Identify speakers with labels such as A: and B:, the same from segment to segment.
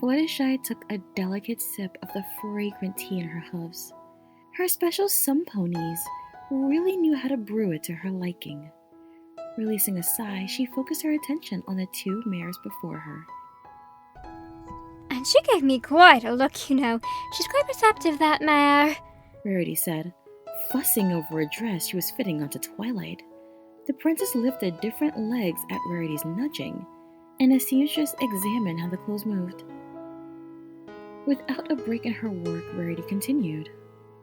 A: Fluttershy took a delicate sip of the fragrant tea in her hooves. Her special sun ponies really knew how to brew it to her liking. Releasing a sigh, she focused her attention on the two mares before her.
B: And she gave me quite a look, you know. She's quite perceptive, that mare,
A: Rarity said, fussing over a dress she was fitting onto Twilight. The princess lifted different legs at Rarity's nudging, and the seamstress examined how the clothes moved. Without a break in her work, Rarity continued.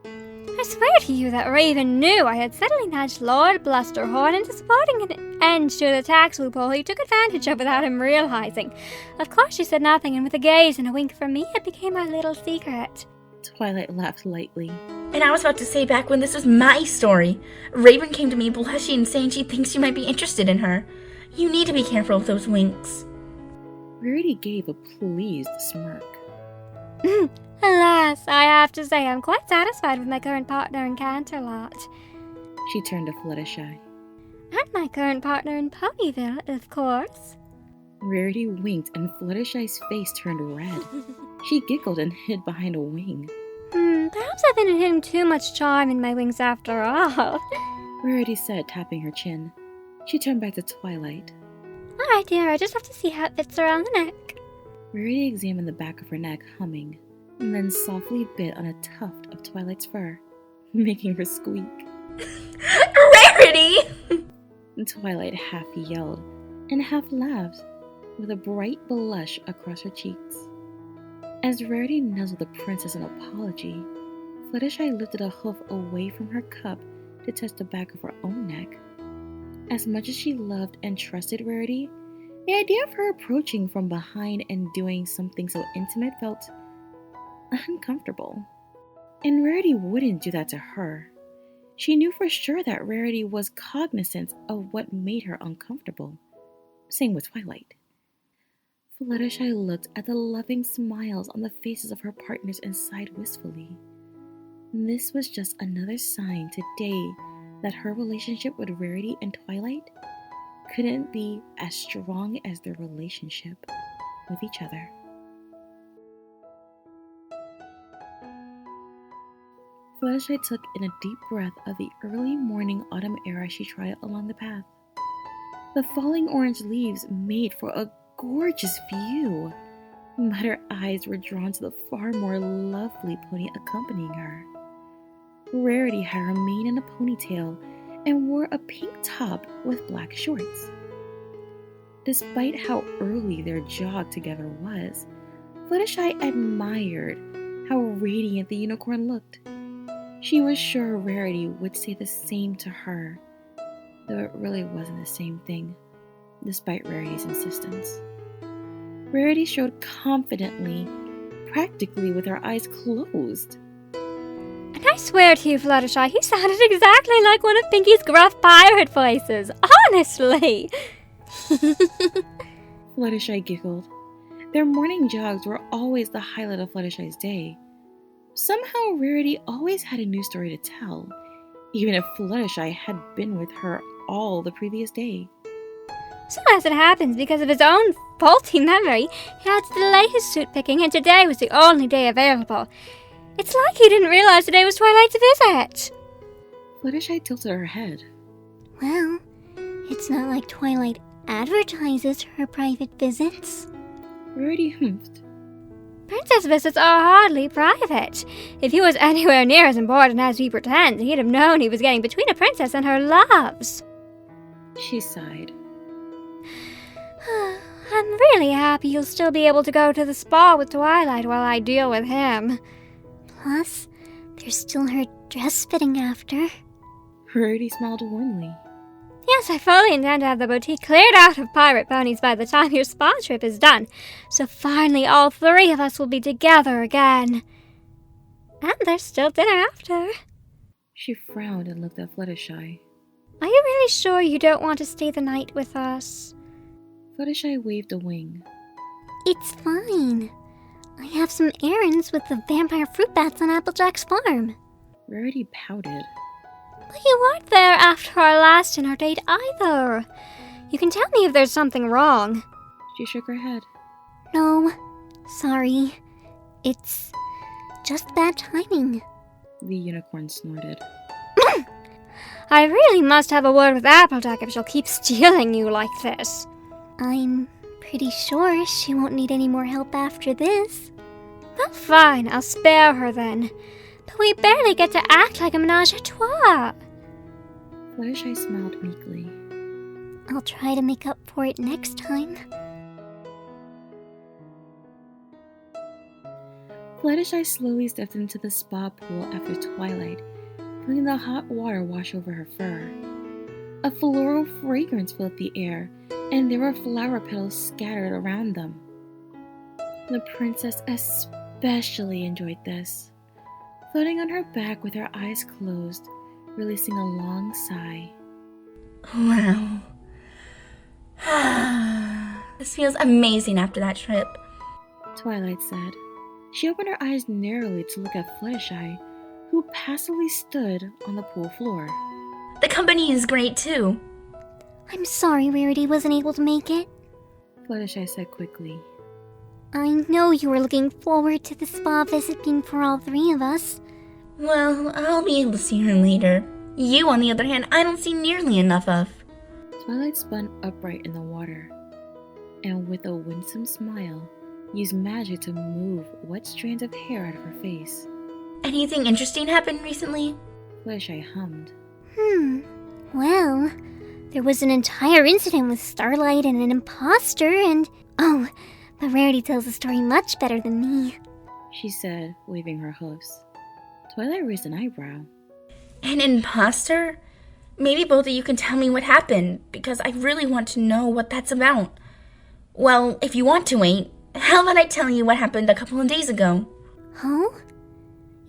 B: I swear to you that Raven knew I had suddenly nudged Lord Blusterhorn into supporting an end to the tax loophole he took advantage of without him realizing. Of course she said nothing, and with a gaze and a wink from me, it became our little secret.
A: Twilight laughed lightly.
C: And I was about to say back when this was my story. Raven came to me blushing and saying she thinks you might be interested in her. You need to be careful with those winks.
A: Rarity gave a pleased smirk.
B: Alas, I have to say I'm quite satisfied with my current partner in Canterlot.
A: She turned to Fluttershy.
B: And my current partner in Ponyville, of course.
A: Rarity winked and Fluttershy's face turned red. She giggled and hid behind a wing.
B: Perhaps I've been hitting too much charm in my wings after all.
A: Rarity said, tapping her chin. She turned back to Twilight.
B: Alright, dear, I just have to see how it fits around the neck.
A: Rarity examined the back of her neck, humming, and then softly bit on a tuft of Twilight's fur, making her squeak.
C: Rarity!
A: Twilight half yelled and half laughed, with a bright blush across her cheeks. As Rarity nuzzled the princess in apology, Fluttershy lifted a hoof away from her cup to touch the back of her own neck. As much as she loved and trusted Rarity, the idea of her approaching from behind and doing something so intimate felt uncomfortable. And Rarity wouldn't do that to her. She knew for sure that Rarity was cognizant of what made her uncomfortable. Same with Twilight. Fluttershy looked at the loving smiles on the faces of her partners and sighed wistfully. This was just another sign today that her relationship with Rarity and Twilight couldn't be as strong as their relationship with each other. Fluttershy took in a deep breath of the early morning autumn air as she trotted along the path. The falling orange leaves made for a gorgeous view, but her eyes were drawn to the far more lovely pony accompanying her. Rarity had her mane in a ponytail and wore a pink top with black shorts. Despite how early their jog together was, Fluttershy admired how radiant the unicorn looked. She was sure Rarity would say the same to her, though it really wasn't the same thing, despite Rarity's insistence. Rarity showed confidently, practically with her eyes closed.
B: And I swear to you, Fluttershy, he sounded exactly like one of Pinky's gruff pirate voices. Honestly!
A: Fluttershy giggled. Their morning jogs were always the highlight of Fluttershy's day. Somehow Rarity always had a new story to tell, even if Fluttershy had been with her all the previous day.
B: So as it happens, because of his own faulty memory, he had to delay his suit picking, and today was the only day available. It's like he didn't realize today was Twilight's visit.
A: Fluttershy tilted her head.
D: Well, it's not like Twilight advertises her private visits.
A: Rarity humphed.
B: Princess visits are hardly private. If he was anywhere near as important as he pretends, he'd have known he was getting between a princess and her loves.
A: She sighed.
B: I'm really happy you'll still be able to go to the spa with Twilight while I deal with him.
D: Plus, there's still her dress fitting after.
A: Rarity smiled warmly.
B: Yes, I fully intend to have the boutique cleared out of pirate ponies by the time your spa trip is done. So finally all three of us will be together again. And there's still dinner after.
A: She frowned and looked at Fluttershy.
B: Are you really sure you don't want to stay the night with us?
A: Fluttershy waved a wing.
D: It's fine. I have some errands with the vampire fruit bats on Applejack's farm.
A: Rarity pouted.
B: But you weren't there after our last dinner date either. You can tell me if there's something wrong.
A: She shook her head.
D: No, Sorry. It's just bad timing.
A: The unicorn snorted.
B: I really must have a word with Applejack if she'll keep stealing you like this.
D: I'm pretty sure she won't need any more help after this.
B: Well, fine, I'll spare her then. But we barely get to act like a menage a trois.
A: Fluttershy smiled meekly.
D: I'll try to make up for it next time.
A: Fluttershy slowly stepped into the spa pool after twilight, feeling the hot water wash over her fur. A floral fragrance filled the air, and there were flower petals scattered around them. The princess especially enjoyed this, floating on her back with her eyes closed, releasing a long sigh.
C: Wow. This feels amazing after that trip.
A: Twilight said. She opened her eyes narrowly to look at Fluttershy, who passively stood on the pool floor.
C: The company is great too.
D: I'm sorry Rarity wasn't able to make it.
A: Fluttershy said quickly.
D: I know you were looking forward to the spa visit being for all three of us.
C: Well, I'll be able to see her later. You, on the other hand, I don't see nearly enough of.
A: Twilight spun upright in the water, and with a winsome smile, used magic to move wet strands of hair out of her face.
C: Anything interesting happened recently?
A: Fluttershy hummed.
D: Well, there was an entire incident with Starlight and an imposter and... Oh, but Rarity tells the story much better than me.
A: She said, waving her hoofs. Twilight raised an eyebrow.
C: An imposter? Maybe both of you can tell me what happened, because I really want to know what that's about. Well, if you want to wait, how about I tell you what happened a couple of days ago?
D: Huh?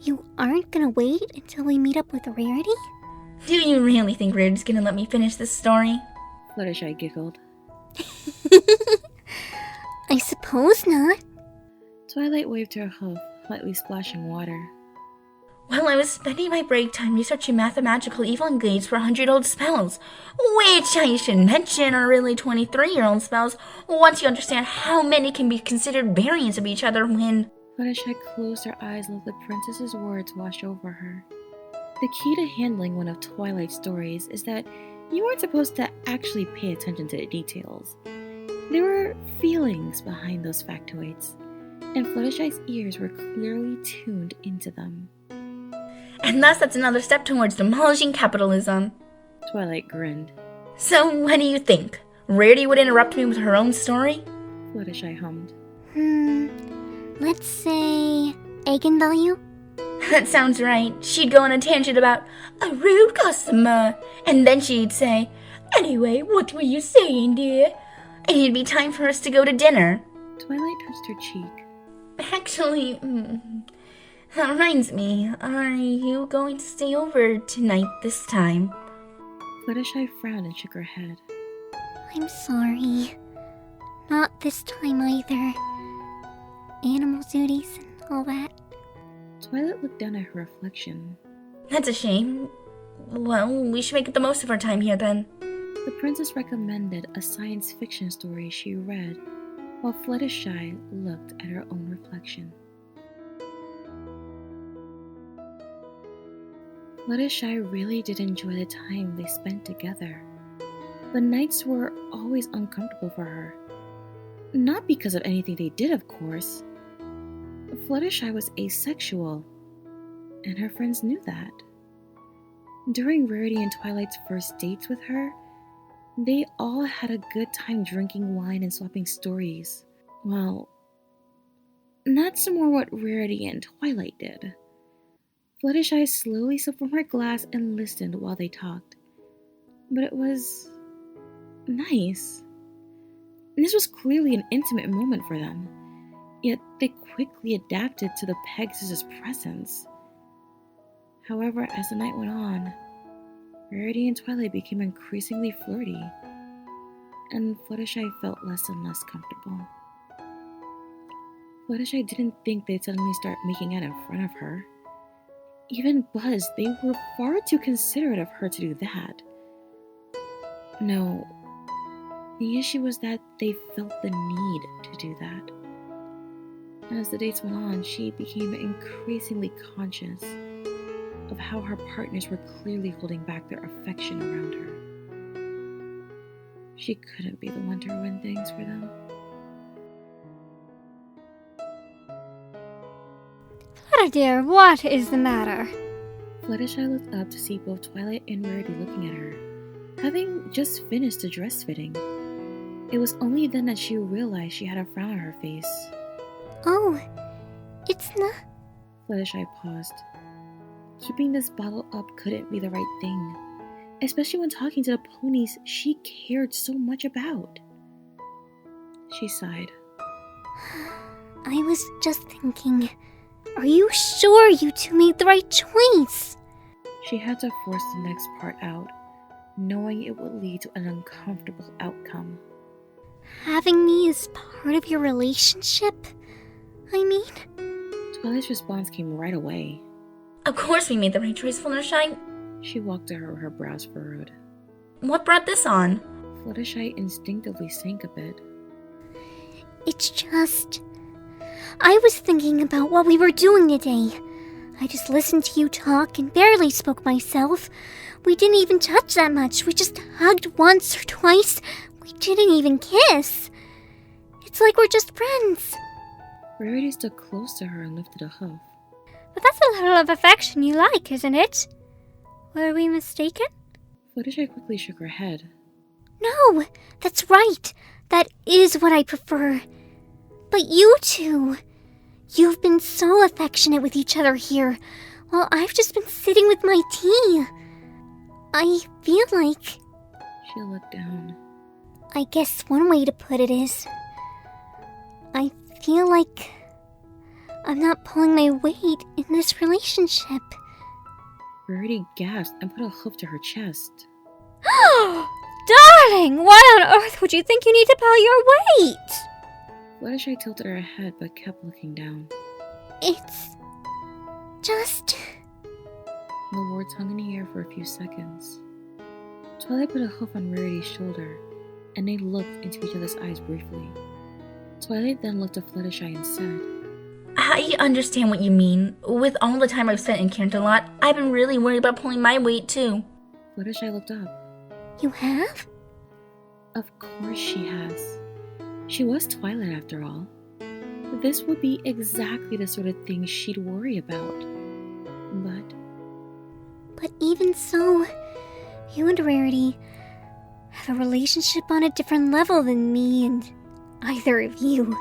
D: You aren't gonna wait until we meet up with Rarity?
C: Do you really think Rarity's gonna let me finish this story?
A: Fluttershy giggled.
D: I suppose not.
A: Twilight waved her hoof, lightly splashing water.
C: Well, I was spending my break time researching mathematical evil engaged for 100-year-old spells, which I should mention are really 23-year-old spells once you understand how many can be considered variants of each other when...
A: Fluttershy closed her eyes and let the princess's words wash over her. The key to handling one of Twilight's stories is that you aren't supposed to actually pay attention to the details. There were feelings behind those factoids, and Fluttershy's ears were clearly tuned into them.
C: And thus that's another step towards demolishing capitalism.
A: Twilight grinned.
C: So, what do you think? Rarity would interrupt me with her own story?
A: Fluttershy hummed.
D: Let's say... Eigenvalue?
C: That sounds right. She'd go on a tangent about a rude customer, and then she'd say, "Anyway, what were you saying, dear?" And it'd be time for us to go to dinner.
A: Twilight touched her cheek.
C: Actually, that reminds me, are you going to stay over tonight this time?
A: Fluttershy frowned and shook her head.
D: I'm sorry. Not this time either. Animal duties and all that.
A: Twilight looked down at her reflection.
C: That's a shame. Well, we should make the most of our time here then.
A: The princess recommended a science fiction story she read, while Fluttershy looked at her own reflection. Fluttershy really did enjoy the time they spent together. The nights were always uncomfortable for her. Not because of anything they did, of course. Fluttershy was asexual, and her friends knew that. During Rarity and Twilight's first dates with her, they all had a good time drinking wine and swapping stories. Well, that's more what Rarity and Twilight did. Fluttershy slowly sipped from her glass and listened while they talked. But it was nice. This was clearly an intimate moment for them, yet they quickly adapted to the Pegasus' presence. However, as the night went on, Rarity and Twilight became increasingly flirty, and Fluttershy felt less and less comfortable. Fluttershy didn't think they'd suddenly start making out in front of her. Even Buzz, they were far too considerate of her to do that. No, the issue was that they felt the need to do that. As the dates went on, she became increasingly conscious of how her partners were clearly holding back their affection around her. She couldn't be the one to ruin things for them.
B: Flutter dear, what is the matter?
A: Fluttershy looked up to see both Twilight and Rarity looking at her, having just finished the dress fitting. It was only then that she realized she had a frown on her face.
D: Oh, it's not.
A: Fluttershy paused. Keeping this bottle up couldn't be the right thing, especially when talking to the ponies she cared so much about. She sighed.
D: I was just thinking, are you sure you two made the right choice?
A: She had to force the next part out, knowing it would lead to an uncomfortable outcome.
D: Having me as part of your relationship? I mean...
A: Twilight's response came right away.
C: Of course we made the right choice, Fluttershy.
A: She walked to her brows furrowed.
C: What brought this on?
A: Fluttershy instinctively sank a bit.
D: It's just... I was thinking about what we were doing today. I just listened to you talk and barely spoke myself. We didn't even touch that much. We just hugged once or twice. We didn't even kiss. It's like we're just friends.
A: Rarity stood close to her and lifted a hoof.
B: But that's a level of affection you like, isn't it? Were we mistaken?
A: Fluttershy quickly shook her head.
D: No, that's right. That is what I prefer. But you two, you've been so affectionate with each other here, while I've just been sitting with my tea. I feel like...
A: She looked down.
D: I guess one way to put it is... I feel like I'm not pulling my weight in this relationship.
A: Rarity gasped and put a hoof to her chest.
B: Darling, why on earth would you think you need to pull your weight?
A: Fluttershy tilted her head but kept looking down.
D: It's... just...
A: The words hung in the air for a few seconds. Twilight put a hoof on Rarity's shoulder, and they looked into each other's eyes briefly. Twilight then looked at Fluttershy and said,
C: I understand what you mean. With all the time I've spent in Canterlot, I've been really worried about pulling my weight too.
A: Fluttershy looked up.
D: You have?
A: Of course she has. She was Twilight after all. This would be exactly the sort of thing she'd worry about.
D: But even so, you and Rarity have a relationship on a different level than me and either of you.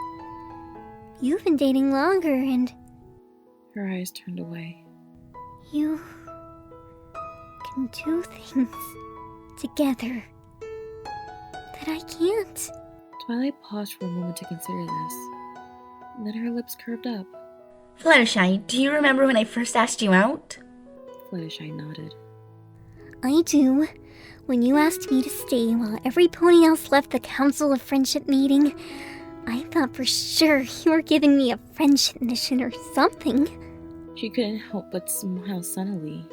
D: You've been dating longer and...
A: Her eyes turned away.
D: You can do things together that I can't.
A: Twilight paused for a moment to consider this. Then her lips curved up.
C: Fluttershy, do you remember when I first asked you out?
A: Fluttershy nodded.
D: I do. When you asked me to stay while every pony else left the Council of Friendship meeting, I thought for sure you were giving me a friendship mission or something.
A: She couldn't help but smile sunnily.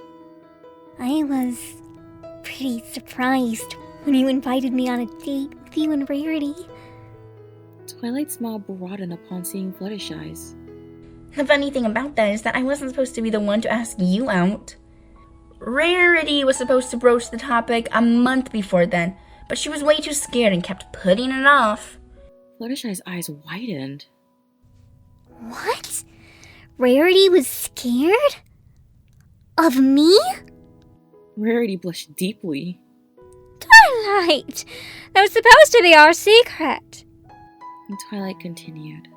D: I was pretty surprised when you invited me on a date with you and Rarity.
A: Twilight's smile broadened upon seeing Fluttershy's.
C: The funny thing about that is that I wasn't supposed to be the one to ask you out. Rarity was supposed to broach the topic a month before then, but she was way too scared and kept putting it off.
A: Fluttershy's eyes widened.
D: What? Rarity was scared? Of me?
A: Rarity blushed deeply.
B: Twilight! That was supposed to be our secret.
A: And Twilight continued.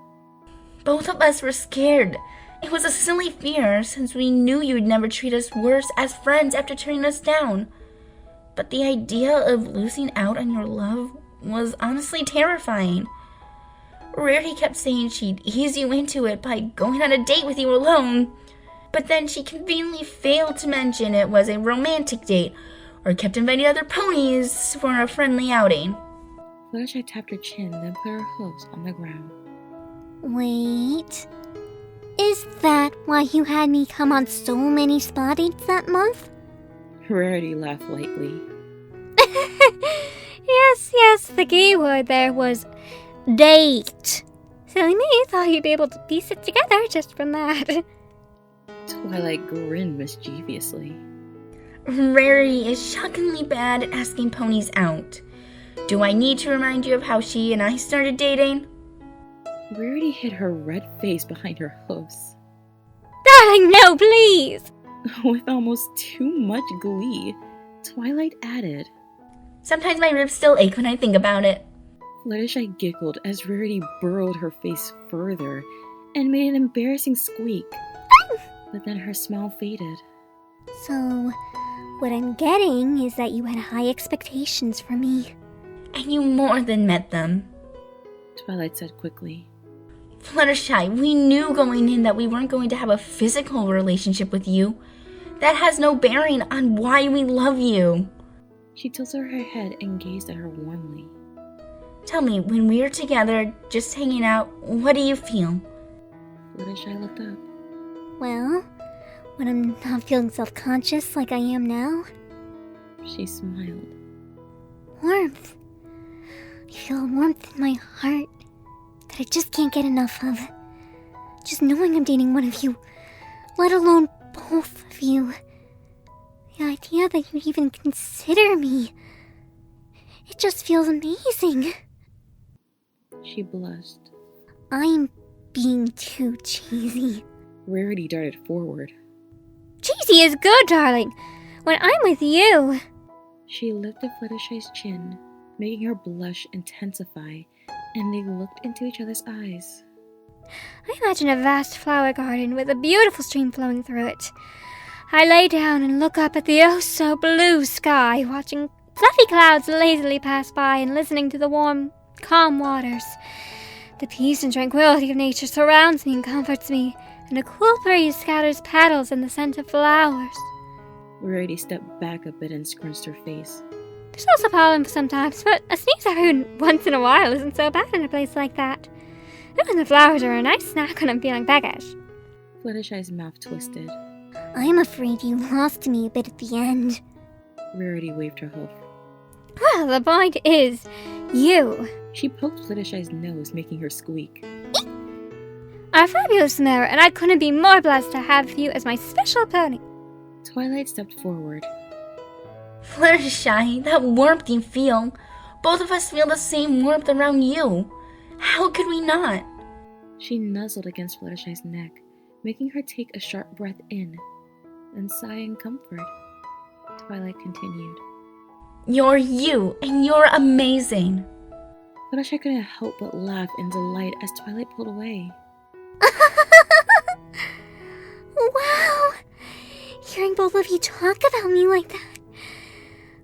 C: Both of us were scared. It was a silly fear, since we knew you'd never treat us worse as friends after turning us down. But the idea of losing out on your love was honestly terrifying. Rarity kept saying she'd ease you into it by going on a date with you alone. But then she conveniently failed to mention it was a romantic date, or kept inviting other ponies for a friendly outing.
A: Fluttershy tapped her chin, then put her hooves on the ground.
D: Wait. Is that why you had me come on so many spa dates that month?
A: Rarity laughed lightly.
B: Yes, the key word there was date. Silly me, thought you'd be able to piece it together just from that.
A: Twilight grinned mischievously.
C: Rarity is shockingly bad at asking ponies out. Do I need to remind you of how she and I started dating?
A: Rarity hid her red face behind her hoofs.
B: Darling, no, please!
A: With almost too much glee, Twilight added.
C: Sometimes my ribs still ache when I think about it.
A: Fluttershy giggled as Rarity burrowed her face further and made an embarrassing squeak. But then her smile faded.
D: So, what I'm getting is that you had high expectations for me.
C: And you more than met them.
A: Twilight said quickly.
C: Fluttershy, we knew going in that we weren't going to have a physical relationship with you. That has no bearing on why we love you.
A: She tilted her head and gazed at her warmly.
C: Tell me, when we're together, just hanging out, what do you feel?
A: Fluttershy looked up.
D: Well, when I'm not feeling self-conscious like I am now,
A: She smiled.
D: warmth. I feel a warmth in my heart that I just can't get enough of. Just knowing I'm dating one of you, let alone both of you. The idea that you'd even consider me, it just feels amazing.
A: She blushed.
D: I'm being too cheesy.
A: Rarity darted forward.
B: Cheesy is good, darling. When I'm with you.
A: She lifted Fluttershy's chin, making her blush intensify, and they looked into each other's eyes.
B: I imagine a vast flower garden with a beautiful stream flowing through it. I lay down and look up at the oh-so-blue sky, watching fluffy clouds lazily pass by and listening to the warm, calm waters. The peace and tranquility of nature surrounds me and comforts me, and a cool breeze scatters petals and the scent of flowers.
A: Rarity stepped back a bit and scrunched her face.
B: There's also pollen sometimes, but a sneeze every once in a while isn't so bad in a place like that. Even the flowers are a nice snack when I'm feeling peckish.
A: Fluttershy's mouth twisted.
D: I'm afraid you lost me a bit at the end.
A: Rarity waved her hoof.
B: Well, the point is, you
A: She poked Fluttershy's nose, making her squeak.
B: are a fabulous mare, and I couldn't be more blessed to have you as my special pony.
A: Twilight stepped forward.
C: Fluttershy, that warmth you feel. Both of us feel the same warmth around you. How could we not?
A: She nuzzled against Fluttershy's neck, making her take a sharp breath in, then sigh in comfort. Twilight continued.
C: You're you, and you're amazing.
A: Fluttershy couldn't help but laugh in delight as Twilight pulled away.
D: Wow! Hearing both of you talk about me like that,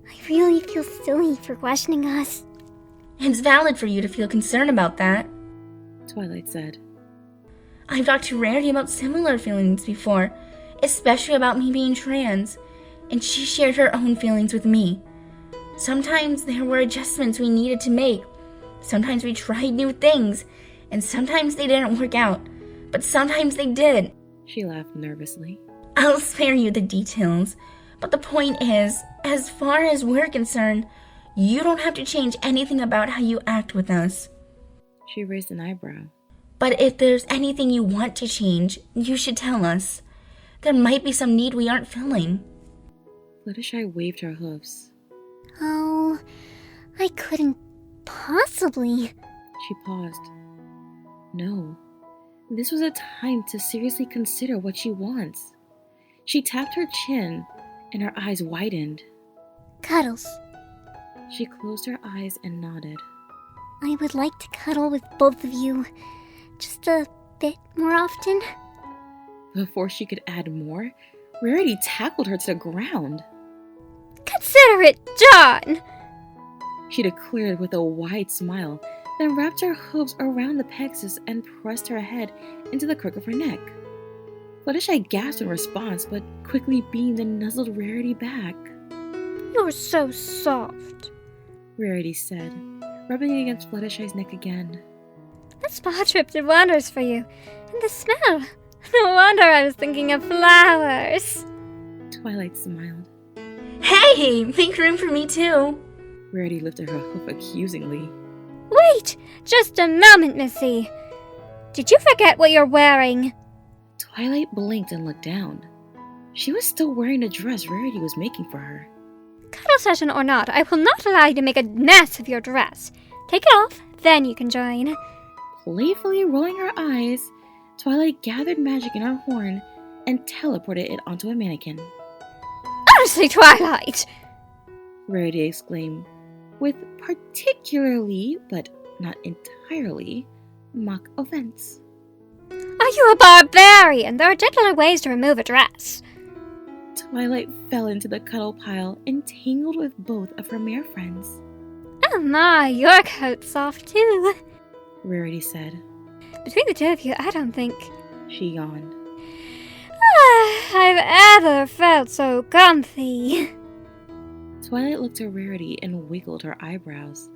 D: I really feel silly for questioning us.
C: It's valid for you to feel concerned about that.
A: Twilight said.
C: I've talked to Rarity about similar feelings before, especially about me being trans, and she shared her own feelings with me. Sometimes there were adjustments we needed to make. Sometimes we tried new things, and sometimes they didn't work out, but sometimes they did.
A: She laughed nervously.
C: I'll spare you the details, but the point is, as far as we're concerned, you don't have to change anything about how you act with us.
A: She raised an eyebrow.
C: But if there's anything you want to change, you should tell us. There might be some need we aren't filling.
A: Fluttershy waved her hoofs.
D: Oh, I couldn't possibly.
A: She paused. No, this was a time to seriously consider what she wants. She tapped her chin, and her eyes widened.
D: Cuddles.
A: She closed her eyes and nodded.
D: I would like to cuddle with both of you just a bit more often.
A: Before she could add more, Rarity tackled her to the ground.
B: Consider it done!
A: She declared with a wide smile, then wrapped her hooves around the Pegasus and pressed her head into the crook of her neck. Fluttershy gasped in response, but quickly beamed and nuzzled Rarity back.
B: You're so soft.
A: Rarity said, rubbing against Fluttershy's neck again.
B: The spa trip did wonders for you. And the smell. No wonder I was thinking of flowers.
A: Twilight smiled.
C: Hey, make room for me too.
A: Rarity lifted her hoof accusingly.
B: Wait! Just a moment, Missy. Did you forget what you're wearing?
A: Twilight blinked and looked down. She was still wearing the dress Rarity was making for her.
B: Cuddle session or not, I will not allow you to make a mess of your dress. Take it off, then you can join.
A: Playfully rolling her eyes, Twilight gathered magic in her horn and teleported it onto a mannequin.
B: Honestly, Twilight!
A: Rarity exclaimed, with particularly, but not entirely, mock offense.
B: Are you a barbarian? There are gentler ways to remove a dress.
A: Twilight fell into the cuddle pile, entangled with both of her mare friends.
B: Oh my, your coat's soft too.
A: Rarity said.
B: Between the two of you, I don't think
A: She yawned.
B: I've ever felt so comfy.
A: Twilight looked at Rarity and wiggled her eyebrows.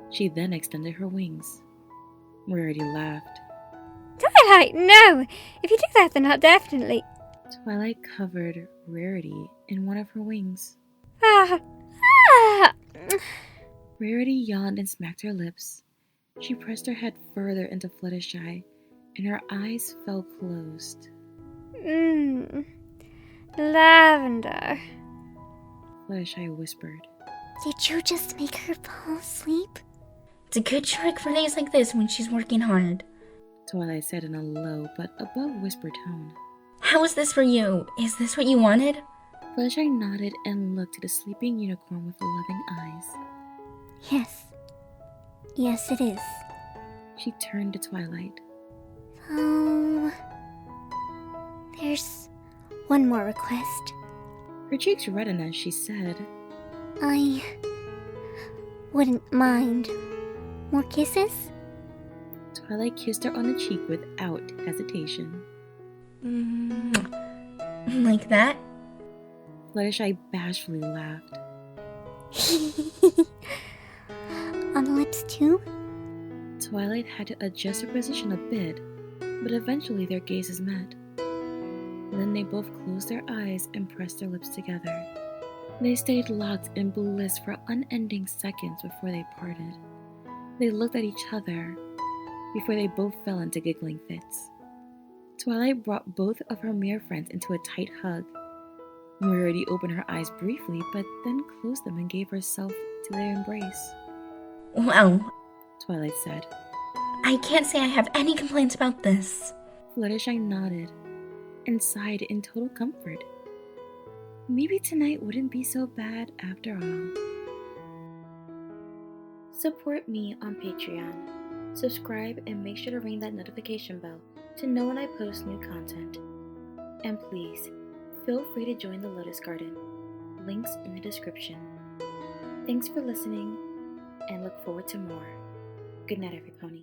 A: She then extended her wings. Rarity laughed.
B: Twilight, no! If you do that, then I'll definitely...
A: Twilight covered Rarity in one of her wings.
B: Ah.
A: Rarity yawned and smacked her lips. She pressed her head further into Fluttershy, and her eyes fell closed.
B: Lavender.
A: Fluttershy whispered.
D: Did you just make her fall asleep?
C: It's a good trick for days like this when she's working hard.
A: Twilight said in a low but above whisper tone.
C: How is this for you? Is this what you wanted?
A: Fluttershy nodded and looked at the sleeping unicorn with loving eyes.
D: Yes. Yes, it is.
A: She turned to Twilight.
D: Oh, there's one more request.
A: Her cheeks reddened as she said,
D: I wouldn't mind more kisses.
A: Twilight kissed her on the cheek without hesitation.
C: Like that?
A: Fluttershy bashfully laughed.
D: On the lips too?
A: Twilight had to adjust her position a bit, but eventually their gazes met. Then they both closed their eyes and pressed their lips together. They stayed locked in bliss for unending seconds before they parted. They looked at each other before they both fell into giggling fits. Twilight brought both of her mare friends into a tight hug. Rarity opened her eyes briefly, but then closed them and gave herself to their embrace.
C: Wow.
A: Twilight said.
C: I can't say I have any complaints about this.
A: Fluttershy nodded and sighed in total comfort. Maybe tonight wouldn't be so bad after all. Support me on Patreon. Subscribe and make sure to ring that notification bell to know when I post new content. And please, feel free to join the Lotus Garden. Links in the description. Thanks for listening, and look forward to more. Good night, every pony.